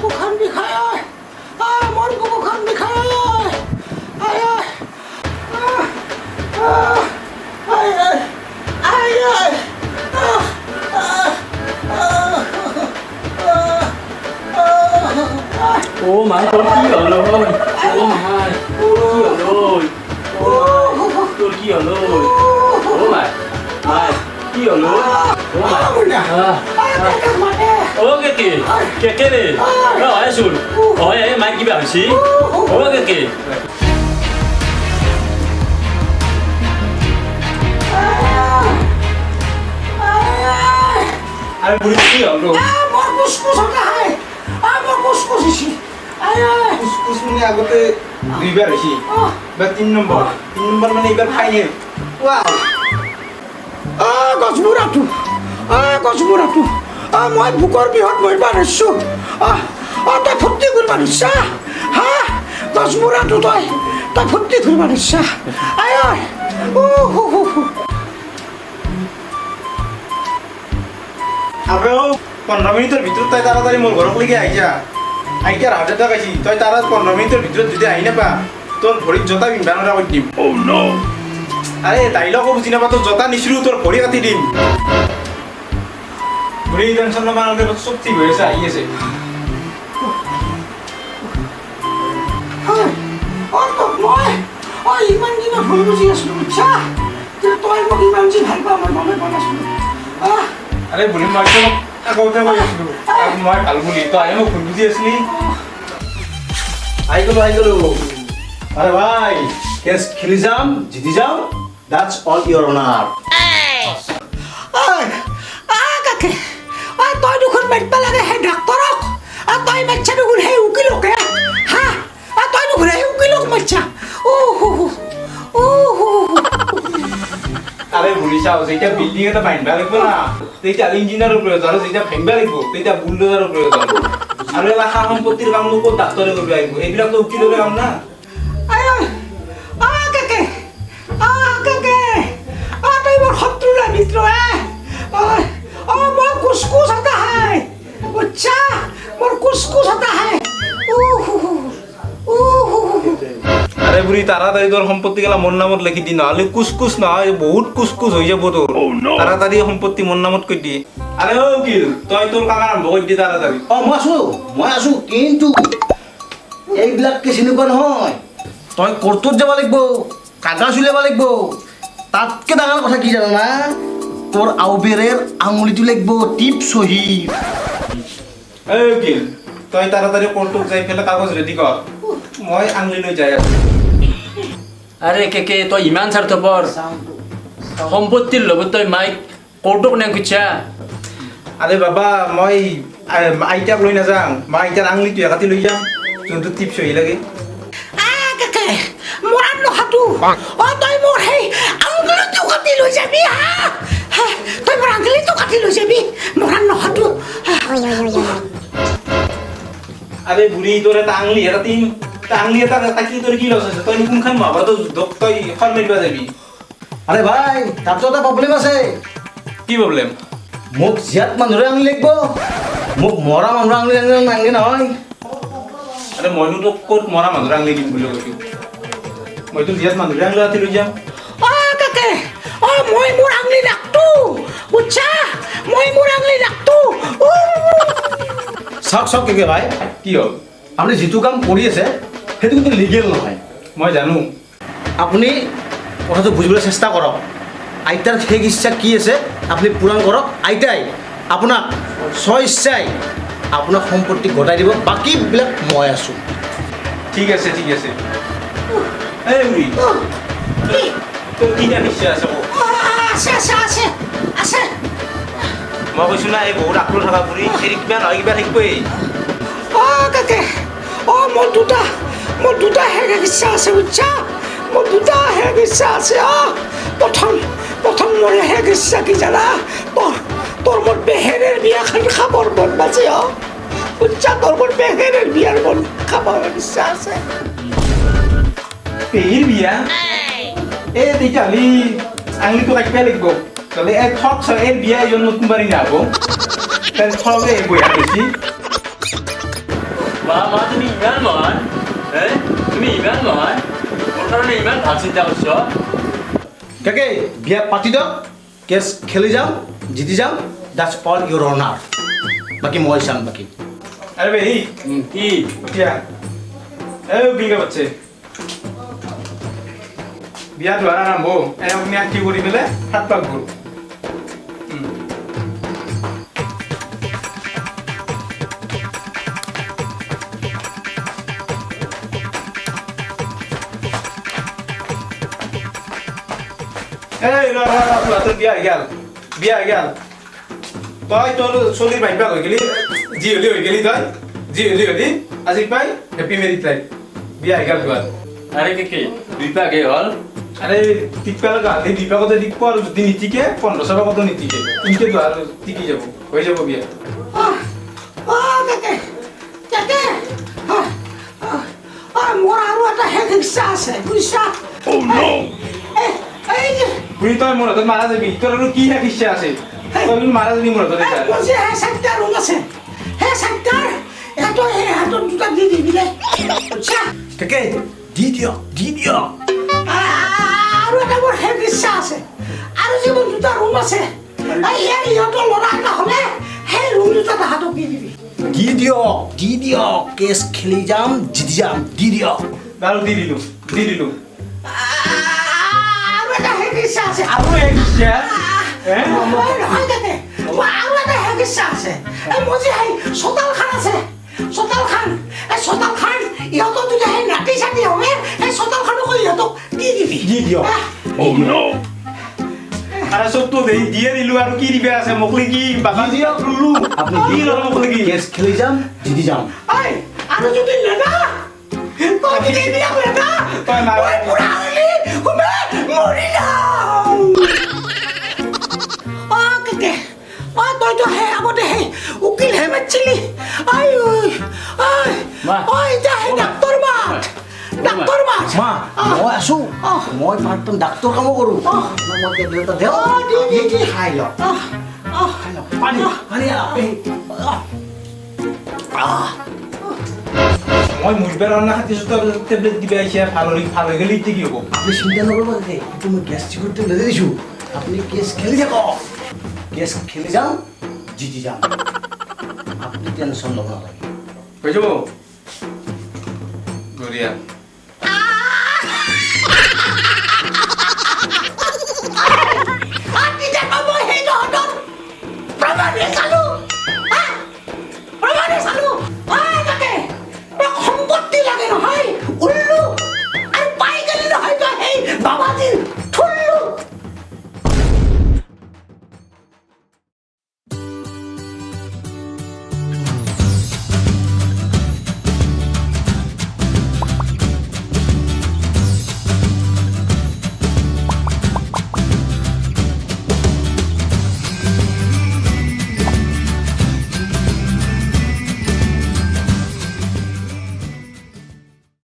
বুকুখন বিষায় মোৰ বুকুখন বিষায় Ô mày con kia ở rồi. Ô mày kia ở rồi. Con kia ở rồi. Ô mày kia ở rồi. Ô mày. Ô cái kì cái này nó hỏi xuống hỏi mày kia biểu sĩ. Ô cái kì. আরে বুড়ি কি হলো মোৰ কুচকুচ হতা হয় মোৰ কুচকুচ হৈছে কুসকুস মানে আগতে দুইবাৰ হইছি বা 3 নম্বৰ মানে এবাৰ ফাইনাল ওয়াও গছমুৰাটো মই বুকৰ বিহত মৰিবা নিছো তই ফুৰ্তি কৰিব নিছা হা গছমুৰাটো তই ফুৰ্তি কৰিব নিছা আবে 15 মিনিটের ভিতর তাই তাড়াতাড়ি মোর ঘরক লাগি আইজা আইকার হার্ট অ্যাটাক আইছি তাই তারা 15 মিনিটের ভিতর যদি আই না পা তোর ভরির জতা বিনবানোরা কই দিম ও নো আরে তাইলক বুঝি না পা তোর জতা নিছরু তোর ভরি কাটি দিম ভরি টেনশন না মানলে সব ঠিক হয়েছে আইয়েছে মই ইমান দিনা ভুল বুজি আছিলো বুজিছা তই মোক ইমান যে ভাল পাওঁ মই গমে পোৱা নাছিলো আরে বুড়ি মাই তো কথা কই আসলো আর মই ভাল বলি তো আই মোক ভুল বুঝি আসলি আই গেলো আরে ভাই কেস খেলি যাম জিতি যাম দ্যাটস অল ইওর অনার কাকে তই দুখন মাৰিব লাগে সেই ডাক্তৰক তই বাচ্চা দুখন সেই উকিলকে হা তই দুখন সেই উকিলক বাচ্চা আরে বুড়ি চাও যেটা বিল্ডিং এটা বাইনবা লাগবে না তেইটা ইঞ্জিনিয়ারের প্রয়োজন আর যেটা ভাঙবা লাগবে তেইটা বুলডোজারের প্রয়োজন আর এলাকা সম্পত্তির কাম লোক ডাক্তারে করবে আইব এইবিলাক তো উকিলের কাম না তই মোৰ শত্ৰু না মিত্ৰ মোৰ কুচকুচ হতা হয় বুজিছা মোৰ কুচকুচ হতা হয় আরে বুড়ি তাড়াতাড়ি তোর সম্পত্তি গেলা মন নামত লিখি দি নাহলে কুসকুস না বহুত কুসকুস হয়ে যাব তোর তাড়াতাড়ি সম্পত্তি মন নামত কই দি আরে ও উকিল তুই তোর কাম আরম্ভ কই দি তাড়াতাড়ি মই আছো কিন্তু এইবিলাক কেছ এনেকুৱা নহয় তই কোৰ্টত যাব লাগিব কাগজ উলিয়াব লাগিব তাতকে ডাঙৰ কথা কি জানা না তোৰ আউবেৰেৰ আঙুলিটো লাগিব টিপ সহি এই উকিল তুই তাড়াতাড়ি কোর্টত যাই ফেলে কাগজ রেডি কর মই আঙুলি লৈ যাই আছো আরে কে তই ইমান স্বাৰ্থপৰ সম্পত্তিৰ লগত তই মাইক কোৰ্টক নে কুচ্ছা আৰে বাবা মই আইতাক লৈ নাযাওঁ মই আইতাৰ আঙুলিটো কাটি লৈ যাম যোনটো টিপ সহি লাগে কাকে মোৰ আঙুলিটো তই মোৰ সেই আঙুলিটো কাটি লৈ যাবি তই মোৰ আঙুলিটো কাটি লৈ যাবি মোৰ আঙুলিটো আরে বুড়ি তোর এটা আঙুলি এটা তিন আঙুলি এটা কাটলি তোর কি লস আছে তুই কোনখান মাবা তো তুই ফল মারিবা যাবি আরে ভাই তাতো এটা প্ৰব্লেম আছে কি প্ৰবলেম মোক জিয়াত মানুহৰে আঙুলি লাগিব মোক মৰা মানুহৰ আঙুলি নাংগে নহয় আরে মইনো তো কোট মরা মানুষ আঙুলি দিম বুলি কৈছো মই তো জিয়াত মানুষ আঙুলি কাটি লৈ যাম কাকে মই মোৰ আঙুলি ৰাখতো বুজিছা মই মোৰ আঙুলি ৰাখতো চাওক কে ভাই কি হ'ল আপুনি যিটো কাম কৰি আছে সেইটো কিন্তু লিগেল নহয় মই জানো আপুনি কথাটো বুজিবলৈ চেষ্টা কৰক আইতাৰ শেষ ইচ্ছা কি আছে আপুনি পূৰণ কৰক আইতাই আপোনাক স্বইচ্ছাই আপোনাক সম্পত্তি গতাই দিব বাকীবিলাক মই আছোঁ ঠিক আছে এই বুড়ি তোর কি নিশ্চয় আছে আছে মই কৈছো না এই বহুত আক্রোশ থকা বুড়ি এৰি কিবা নহয় কিবা থাকিবই কাকে মোৰ দুটা শেষ ইচ্ছা আছে বুজিছা মোৰ দুটা শেষ ইচ্ছা আছে প্ৰথম মোৰ শেষ ইচ্ছা কি জানা তোৰ মোৰ বেহেৰেৰ বিয়াখন খাবৰ মন বাজে বুজিছা তোৰ মোৰ বেহেৰেৰ বিয়াৰ মন খাবৰ ইচ্ছা আছে পেহীৰ বিয়া তেতিয়াহ'লে আঙুলিটো কাটিব লাগিব তাহলে এক ঠক এর বিয়া এই নতুন বাড়ি যাব তাহলে ঠকে বইয়া বেশি মা তুমি ইমান মহান তুমি ইমান মহান মোৰ কাৰণে ইমান ভাল চিন্তা কৰিছ কাকে বিয়া পাতি দিয়ক কেছ খেলি যাম জিতি যাম দ্যাটছ অল ইউৰ অনাৰ বাকী মই চাম বাকী আৰে ভাই কি উঠিয়া এই বিঙ্গা বাচ্চে বিয়া ধোৱাৰ আৰম্ভ আপুনি কি কৰি পেলাই হাত পাক ঘূৰ এই তোৰ বিয়া হৈ গেল তই তোৰ চলিৰ ভাইপা হৈ গেলি যি হলি হৈ গেলি তই যি হলি আজি পাই হেপী মেৰিড লাইফ বিয়া হৈ গেল তোৰ আরে কি দুই পাকে হল আরে টিকপা লগা এই বিপাকতে টিকপ আর যদি নীতিকে 1500 টাকা কত নীতিকে ইনকে তো আর টিকি যাব হয়ে যাব বিয়া তাকে মোৰ আৰু এটা শেষ ইচ্ছা আছে বুজিছা বুঢ়ী তই মোৰ হাতত মাৰা যাবি তোৰ আৰু কি শেষ ইচ্ছা আছে তই মাৰা যাবি মোৰ হাতত এতিয়া মোৰ যে চাৰিটা ৰুম আছে সেই চাৰিটাৰ এটা হাতত দুটা দি দিবি দে বুজিছা কাকে দি দিয়ক আৰু এটা মোৰ শেষ ইচ্ছা আছে আৰু যিবোৰ দুটা ৰুম আছে ইহঁতৰ ল'ৰা এটা হ'লে সেই ৰুম দুটা তাহাঁতক দি দিবি দি দিয়ক কেছ খেলি যাম জিতি যাম দি দিয়ক বাৰু দি দিলো আৰু এটা শেষ ইচ্ছা আছে আৰু শেষ ইচ্ছা নহয় তাতে আৰু এটা শেষ ইচ্ছা আছে মোৰ যে সেই চোতালখন আছে চোতালখন ইহঁতৰ যদি সেই নাতি চাতি হয় সেই চোতালখনকো ইহঁতক দি দিবি দি দিয়ক আৰু চবটো দিয়ে দিলো আৰু কি দিবে আছে মকলি কি বাবা দি দিয়ক লুলু আপনি কি লল মকলি কি কেছ খেলি যাম জিতি যাম আৰু যদি নেদা তই যদি দিয়া নেদা তই না মই বুঢ়া হ'লি মৰি যাম কেকে তইতো সেই আগতে সেই উকিল হে মাতিছিলি এতিয়া সেই ডাক্তৰ মাত মা মই আছো মই পাৰ্টন ডাক্তৰ কামো কৰোঁ মই টেবলেট দিওঁ খাই লওক পানী মই মুজবাৰ অনা খাতিছো টেবলেট দিবে আইছে ভাল হৈ গেলি কি হ'ব আপনি চিন্তা নকৰিব তাতে এইটো মই গেষ্ট্ৰিকৰ টেবলেট দিছোঁ আপুনি কেছ খেলি থাকক কেছ খেলি যাম জিতি যাম আপুনি টেনশ্যন ল'ব নালাগে হৈ যাব বঢ়িয়া